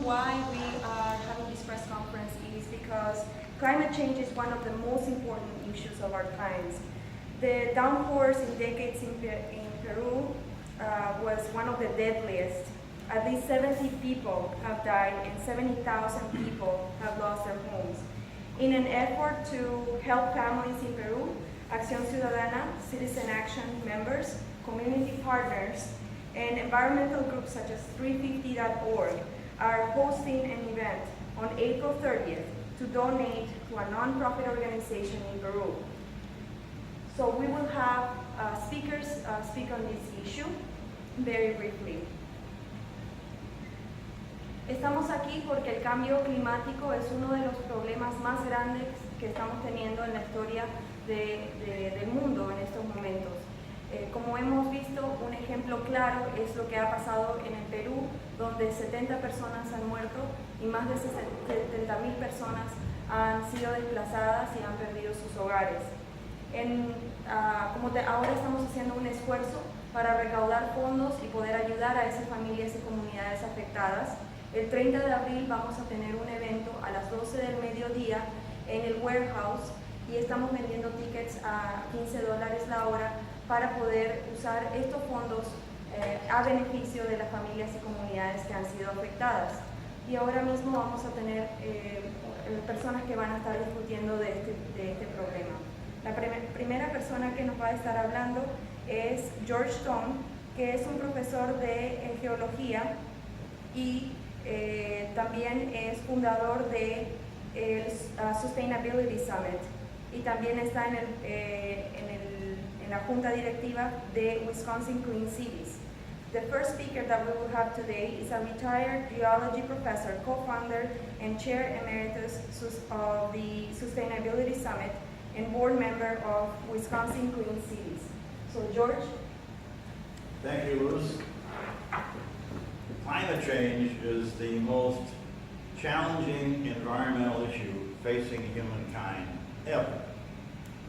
why we are having this press conference is because climate change is one of the most important issues of our times. The downpours in decades in Peru was one of the deadliest. At least 70 people have died and 70,000 people have lost their homes. In an effort to help families in Peru, Acción Ciudadana, Citizen Action members, community partners, and environmental groups such as 350.org are hosting an event on April 30th to donate to a nonprofit organization in Peru. So we will have speakers speak on this issue very briefly. Estamos aquí porque el cambio climático es uno de los problemas más grandes que estamos teniendo en la historia del mundo en estos momentos. Como hemos visto, un ejemplo claro es lo que ha pasado en el Perú, donde 70 personas han muerto y más de 70.000 personas han sido desplazadas y han perdido sus hogares. Ahora estamos haciendo un esfuerzo para recaudar fondos y poder ayudar a esas familias y comunidades afectadas. El 30 de abril vamos a tener un evento a las 12 del mediodía en el Wherehouse y estamos vendiendo tickets a $15 la hora para poder usar estos fondos a beneficio de las familias y comunidades que han sido afectadas. Y ahora mismo vamos a tener personas que van a estar discutiendo de este problema. La primera persona que nos va a estar hablando es George Stone, que es un profesor de geología y también es fundador de Sustainability Summit y también está en la junta directiva de Wisconsin Clean Cities. The first speaker that we will have today is a retired geology professor, co-founder and chair emeritus of the Sustainability Summit and board member of Wisconsin Clean Cities. So George? Thank you, Luz. Climate change is the most challenging environmental issue facing humankind ever.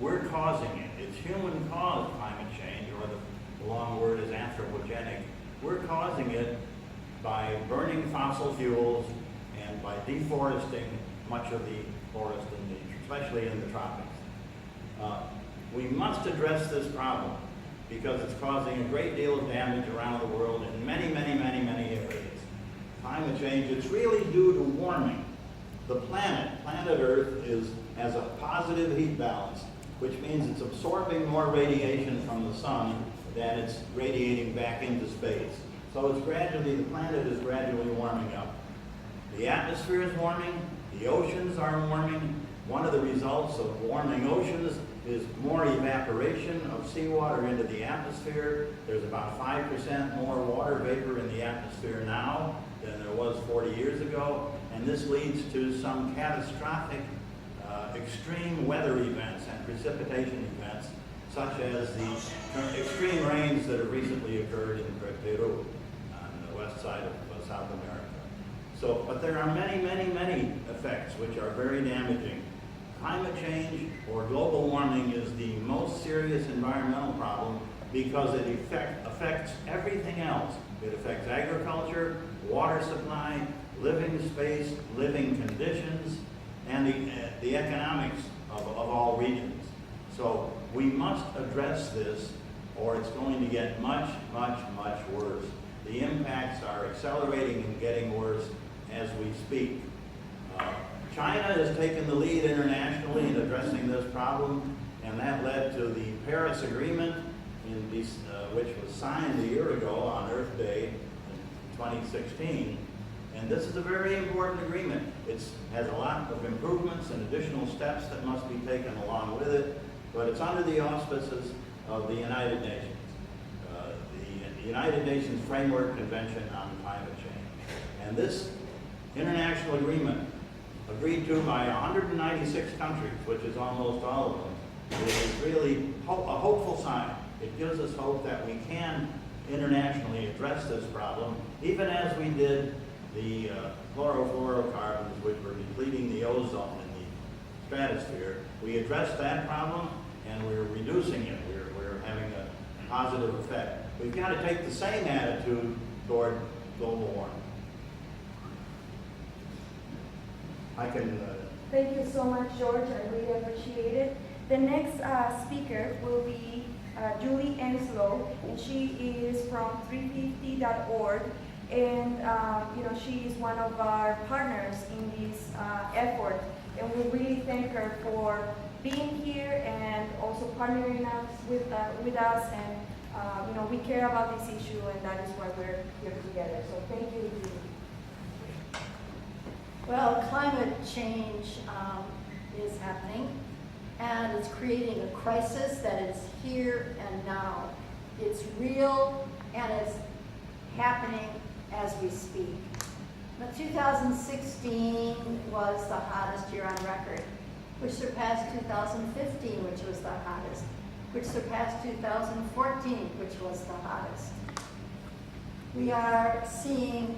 We're causing it. It's human-caused climate change, or the long word is anthropogenic. We're causing it by burning fossil fuels and by deforesting much of the forest, especially in the tropics. We must address this problem because it's causing a great deal of damage around the world in many areas. Climate change, it's really due to warming. The planet Earth has a positive heat balance, which means it's absorbing more radiation from the sun than it's radiating back into space. So the planet is gradually warming up. The atmosphere is warming, the oceans are warming. One of the results of warming oceans is more evaporation of seawater into the atmosphere. There's about 5% more water vapor in the atmosphere now than there was 40 years ago, and this leads to some catastrophic extreme weather events and precipitation events, such as the extreme rains that have recently occurred in Peru on the west side of South America. But there are many effects which are very damaging. Climate change or global warming is the most serious environmental problem because it affects everything else. It affects agriculture, water supply, living space, living conditions, and the economics of all regions. So we must address this or it's going to get much worse. The impacts are accelerating and getting worse as we speak. China has taken the lead internationally in addressing this problem, and that led to the Paris Agreement, which was signed a year ago on Earth Day in 2016. And this is a very important agreement. It has a lot of improvements and additional steps that must be taken along with it, but it's under the auspices of the United Nations, the United Nations Framework Convention on Climate Change. And this international agreement, agreed to by 196 countries, which is almost all of them, is really a hopeful sign. It gives us hope that we can internationally address this problem, even as we did the chlorofluorocarbons, which were depleting the ozone in the stratosphere. We addressed that problem, and we're reducing it. We're having a positive effect. We've got to take the same attitude toward global warming. I can, Thank you so much, George. I really appreciate it. The next speaker will be Julie Enslow, and she is from 350.org, and she is one of our partners in this effort, and we really thank her for being here and also partnering us with us, and we care about this issue, and that is why we're here together. So thank you, Julie. Well, climate change is happening, and it's creating a crisis that is here and now. It's real, and it's happening as we speak. But 2016 was the hottest year on record, which surpassed 2015, which was the hottest, which surpassed 2014, which was the hottest. We are seeing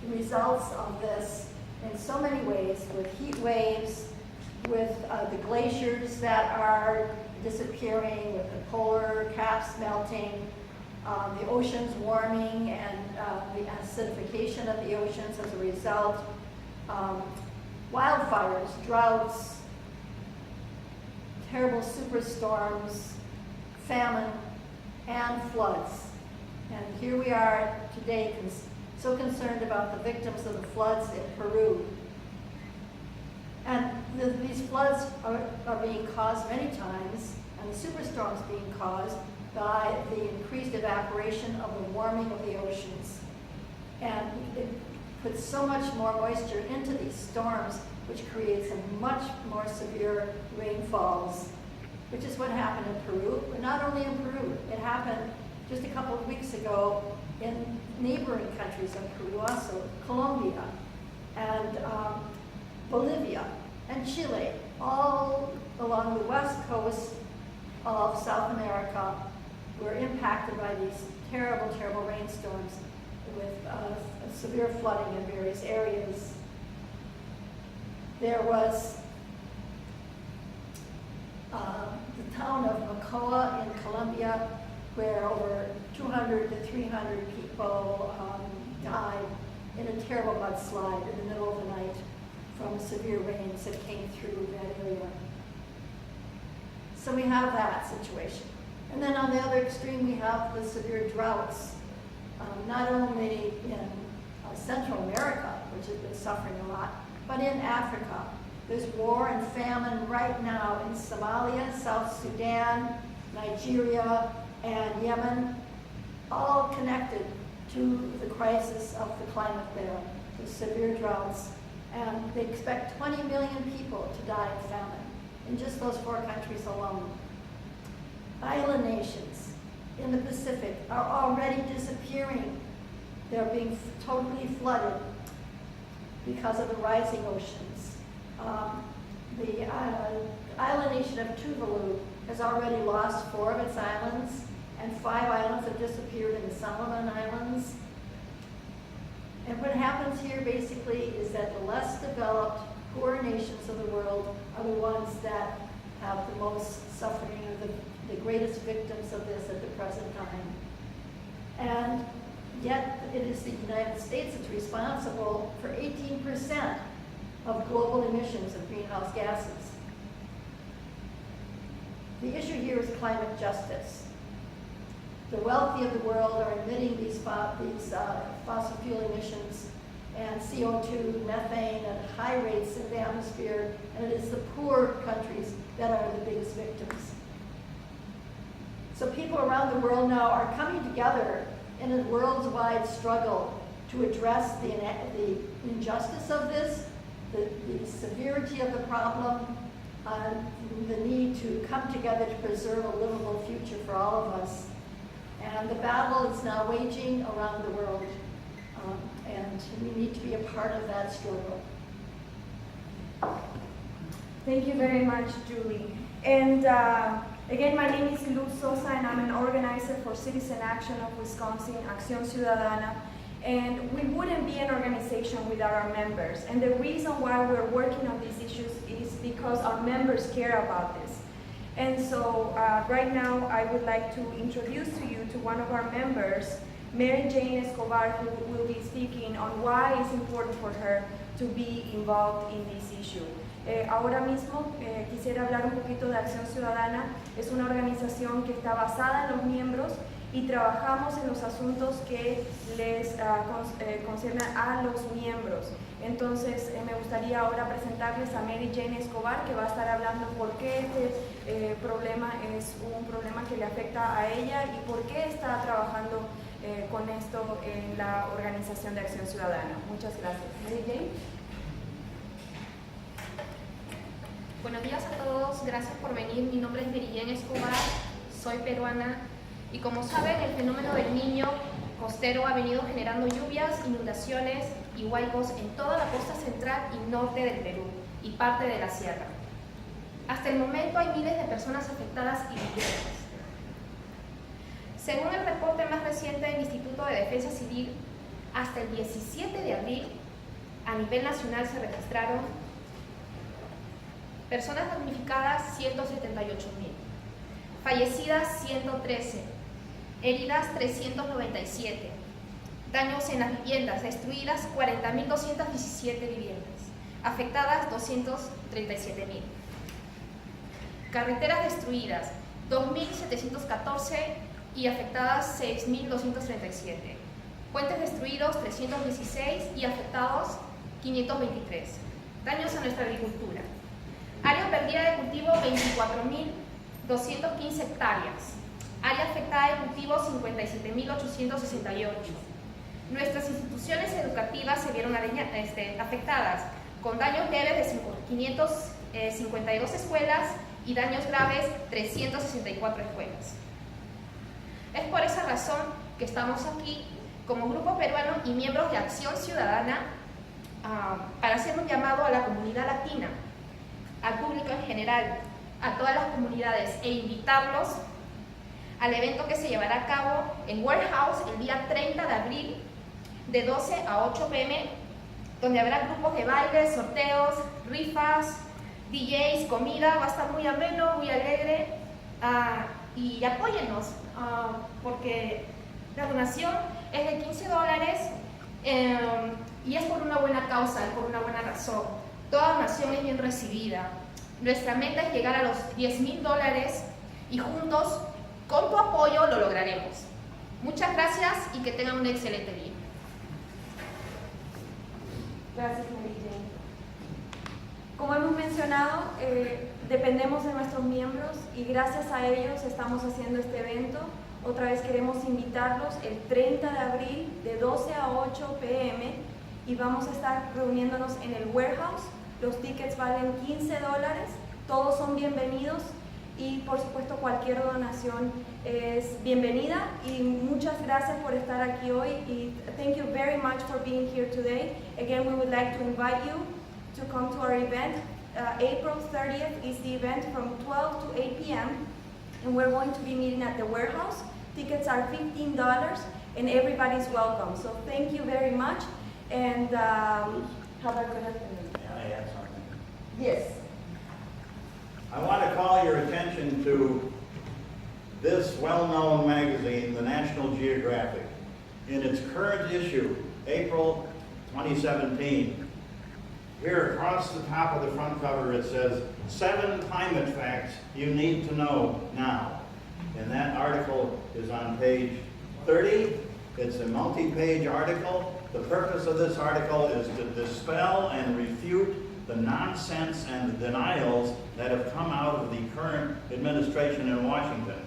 the results of this in so many ways, with heat waves, with the glaciers that are disappearing, with the polar caps melting, the oceans warming, and the acidification of the oceans as a result, wildfires, droughts, terrible superstorms, famine, and floods. And here we are today, so concerned about the victims of the floods in Peru. And these floods are being caused many times, and the superstorms being caused by the increased evaporation of the warming of the oceans. And it puts so much more moisture into these storms, which creates a much more severe rainfalls, which is what happened in Peru. But not only in Peru, it happened just a couple of weeks ago in neighboring countries of Peru also, Colombia and Bolivia and Chile, all along the west coast of South America were impacted by these terrible, terrible rainstorms with severe flooding in various areas. There was the town of Mocoa in Colombia, where over 200 to 300 people died in a terrible mudslide in the middle of the night from severe rains that came through that area. So we have that situation. And then on the other extreme, we have the severe droughts, not only in Central America, which has been suffering a lot, but in Africa. There's war and famine right now in Somalia, South Sudan, Nigeria, and Yemen, all connected to the crisis of the climate there, the severe droughts. And they expect 20 million people to die of famine in just those 4 countries alone. Island nations in the Pacific are already disappearing. They're being totally flooded because of the rising oceans. The island nation of Tuvalu has already lost 4 of its islands, and 5 islands have disappeared in the Solomon Islands. And what happens here basically is that the less developed, poorer nations of the world are the ones that have the most suffering, or the greatest victims of this at the present time. And yet it is the United States that's responsible for 18% of global emissions of greenhouse gases. The issue here is climate justice. The wealthy of the world are emitting these fossil fuel emissions and CO2, methane at high rates in the atmosphere, and it is the poor countries that are the biggest victims. So people around the world now are coming together in a worldwide struggle to address the injustice of this, the severity of the problem, the need to come together to preserve a livable future for all of us. And the battle is now waging around the world, and we need to be a part of that struggle. Thank you very much, Julie. And again, my name is Luz Sosa, and I'm an organizer for Citizen Action of Wisconsin, Acción Ciudadana. And we wouldn't be an organization without our members. And the reason why we're working on these issues is because our members care about this. And so right now, I would like to introduce to you to one of our members, Mary Jane Escobar, who will be speaking on why it's important for her to be involved in this issue. Ahora mismo quisiera hablar un poquito de Acción Ciudadana. Es una organización que está basada en los miembros y trabajamos en los asuntos que les conciernen a los miembros. Entonces me gustaría ahora presentarles a Mary Jane Escobar, que va a estar hablando por qué este problema es un problema que le afecta a ella y por qué está trabajando con esto en la Organización de Acción Ciudadana. Muchas gracias. Mary Jane. Buenos días a todos, gracias por venir. Mi nombre es Mary Jane Escobar, soy peruana y como saben, el fenómeno del niño costero ha venido generando lluvias, inundaciones y huaicos en toda la costa central y norte del Perú y parte de la sierra. Hasta el momento hay miles de personas afectadas y víctimas. Según el reporte más reciente del Instituto de Defensa Civil, hasta el 17 de abril, a nivel nacional se registraron personas damnificadas 178.000, fallecidas 113, heridas 397, daños en las viviendas, destruidas 40.217 viviendas, afectadas 237.000, carreteras destruidas 2.714 y afectadas 6.237, puentes destruidos 316 y afectados 523, daños a nuestra agricultura. Área perdida de cultivo 24.215 hectáreas. Área afectada de cultivo 57.868. Nuestras instituciones educativas se vieron afectadas con daños leves de 552 escuelas y daños graves 364 escuelas. Es por esa razón que estamos aquí como grupo peruano y miembros de Acción Ciudadana para hacer un llamado a la comunidad latina, al público en general, a todas las comunidades e invitarlos al evento que se llevará a cabo en Wherehouse el día 30 de abril de 12 a 8 p.m. donde habrá grupos de baile, sorteos, rifas, DJs, comida. Va a estar muy ameno, muy alegre y apóyennos porque la donación es de $15 y es por una buena causa, es por una buena razón. Toda donación es bien recibida. Nuestra meta es llegar a los $10.000 y juntos, con tu apoyo, lo lograremos. Muchas gracias y que tengan un excelente día. Gracias, Mary Jane. Como hemos mencionado, dependemos de nuestros miembros y gracias a ellos estamos haciendo este evento. Otra vez queremos invitarlos el 30 de abril de 12 a 8 p.m. y vamos a estar reuniéndonos en el Wherehouse. Los tickets valen $15, todos son bienvenidos y por supuesto cualquier donación es bienvenida y muchas gracias por estar aquí hoy y thank you very much for being here today. Again, we would like to invite you to come to our event. April 30th is the event from 12 to 8 p.m. and we're going to be meeting at the Wherehouse. Tickets are $15 and everybody's welcome. So thank you very much and have a good afternoon. May I add something? Yes. I want to call your attention to this well-known magazine, the National Geographic. In its current issue, April 2017, here across the top of the front cover it says, 7 climate facts you need to know now. And that article is on page 30. It's a multi-page article. The purpose of this article is to dispel and refute the nonsense and the denials that have come out of the current administration in Washington.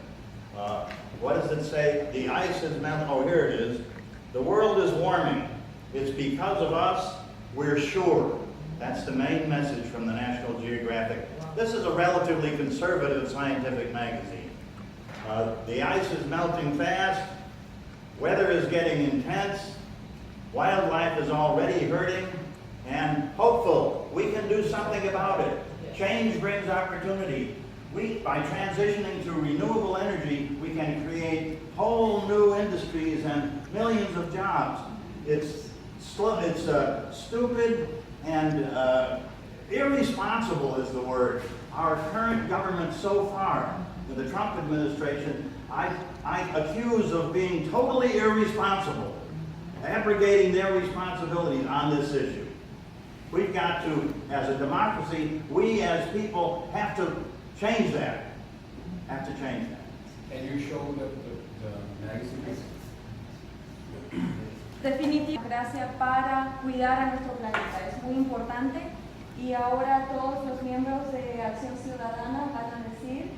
What does it say? The ice is melting. Oh, here it is. The world is warming. It's because of us, we're sure. That's the main message from the National Geographic. This is a relatively conservative scientific magazine. The ice is melting fast. Weather is getting intense. Wildlife is already hurting. And hopeful, we can do something about it. Change brings opportunity. By transitioning to renewable energy, we can create whole new industries and millions of jobs. It's stupid and irresponsible is the word. Our current government so far, with the Trump administration, I accuse of being totally irresponsible, abrogating their responsibilities on this issue. We've got to, as a democracy, we as people have to change that. Have to change that. And you showed the magazine. Definitivamente, gracias para cuidar a nuestro planeta. Es muy importante y ahora todos los miembros de Acción Ciudadana van a decir